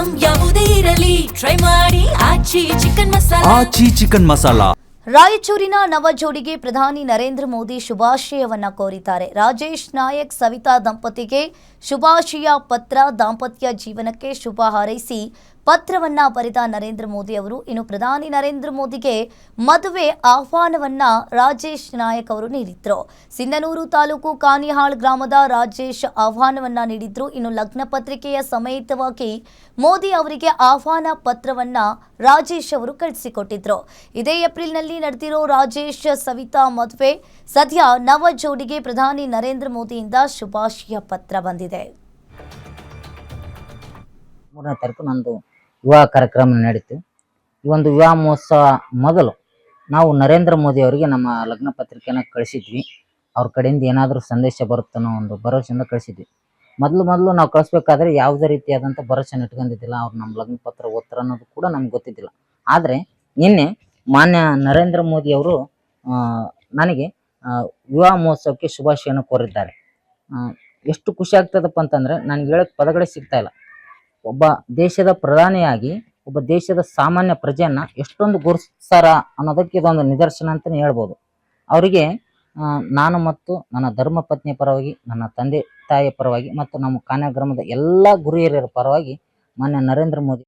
Item ಯಾವುದೇ ಇರಲಿ try ಮಾಡಿ ಆಚಿ ಚಿಕನ್ ಮಸಾಲಾ. ರಾಯಚೂರಿನ ನವ ಜೋಡಿಗೆ ಪ್ರಧಾನಿ ನರೇಂದ್ರ ಮೋದಿ ಶುಭಾಶಯವನ್ನ ಕೋರಿದ್ದಾರೆ. ರಾಜೇಶ್ ನಾಯಕ್ ಸವಿತಾ ದಂಪತಿಗೆ ಶುಭಾಶಯ ಪತ್ರ. ದಾಂಪತ್ಯ ಜೀವನಕ್ಕೆ ಶುಭ ಹಾರೈಸಿ ಪತ್ರವನ್ನ ಬರೆದ ನರೇಂದ್ರ ಮೋದಿ ಅವರು ಇನ್ನು ಪ್ರಧಾನಿ ನರೇಂದ್ರ ಮೋದಿಗೆ ಮದುವೆ ಆಹ್ವಾನವನ್ನ ರಾಜೇಶ್ ನಾಯಕ್ ಅವರು ನೀಡಿದ್ರು. ಸಿಂಧನೂರು ತಾಲೂಕು ಕಾನಿಹಾಳ್ ಗ್ರಾಮದ ರಾಜೇಶ್ ಆಹ್ವಾನವನ್ನ ನೀಡಿದ್ರು. ಇನ್ನು ಲಗ್ನ ಪತ್ರಿಕೆಯ ಸಮೇತವಾಗಿ ಮೋದಿ ಅವರಿಗೆ ಆಹ್ವಾನ ಪತ್ರವನ್ನ ರಾಜೇಶ್ ಅವರು ಕಳಿಸಿಕೊಟ್ಟಿದ್ರು. ಇದೇ ಏಪ್ರಿಲ್ನಲ್ಲಿ ನಡೆದಿರೋ ರಾಜೇಶ್ ಸವಿತಾ ಮದುವೆ. ಸದ್ಯ ನವ ಜೋಡಿಗೆ ಪ್ರಧಾನಿ ನರೇಂದ್ರ ಮೋದಿಯಿಂದ ಶುಭಾಶಯ ಪತ್ರ ಬಂದಿದೆ. 3ನೇ ತಾರೀಕು ನಂದು ವಿವಾಹ ಕಾರ್ಯಕ್ರಮ ನಡೀತು. ಈ ಒಂದು ವಿವಾಹ ಮಹೋತ್ಸವ ಮೊದಲು ನಾವು ನರೇಂದ್ರ ಮೋದಿ ಅವರಿಗೆ ನಮ್ಮ ಲಗ್ನ ಪತ್ರಿಕೆನ ಕಳಿಸಿದ್ವಿ. ಅವ್ರ ಕಡೆಯಿಂದ ಏನಾದರೂ ಸಂದೇಶ ಬರುತ್ತನ್ನೋ ಒಂದು ಭರವಸೆಯಿಂದ ಕಳಿಸಿದ್ವಿ. ಮೊದಲು ನಾವು ಕಳಿಸ್ಬೇಕಾದ್ರೆ ಯಾವುದೇ ರೀತಿಯಾದಂಥ ಭರವಸೆನ ಇಟ್ಕೊಂಡಿದ್ದಿಲ್ಲ. ಅವ್ರು ನಮ್ಮ ಲಗ್ನ ಪತ್ರ ಓದ್ತಾರ ಅನ್ನೋದು ಕೂಡ ನಮ್ಗೆ ಗೊತ್ತಿದ್ದಿಲ್ಲ. ಆದರೆ ನಿನ್ನೆ ಮಾನ್ಯ ನರೇಂದ್ರ ಮೋದಿ ಅವರು ನನಗೆ ವಿವಾಹ ಮಹೋತ್ಸವಕ್ಕೆ ಶುಭಾಶಯನ ಕೋರಿದ್ದಾರೆ. ಎಷ್ಟು ಖುಷಿ ಆಗ್ತದಪ್ಪ ಅಂತಂದರೆ ನನಗೆ ಹೇಳಕ್ಕೆ ಪದಗಳೇ ಸಿಗ್ತಾ ಇಲ್ಲ. ಒಬ್ಬ ದೇಶದ ಪ್ರಧಾನಿಯಾಗಿ ಒಬ್ಬ ದೇಶದ ಸಾಮಾನ್ಯ ಪ್ರಜೆಯನ್ನ ಎಷ್ಟೊಂದು ಗುರುತಿಸ್ತಾರ ಅನ್ನೋದಕ್ಕೆ ಇದೊಂದು ನಿದರ್ಶನ ಅಂತಲೇ ಹೇಳ್ಬೋದು. ಅವರಿಗೆ ನಾನು ಮತ್ತು ನನ್ನ ಧರ್ಮ ಪತ್ನಿಯ ಪರವಾಗಿ, ನನ್ನ ತಂದೆ ತಾಯಿಯ ಪರವಾಗಿ ಮತ್ತು ನಮ್ಮ ಕಾನ್ಯಾ ಗ್ರಾಮದ ಎಲ್ಲ ಗುರು ಹಿರಿಯರ ಪರವಾಗಿ ಮಾನ್ಯ ನರೇಂದ್ರ ಮೋದಿ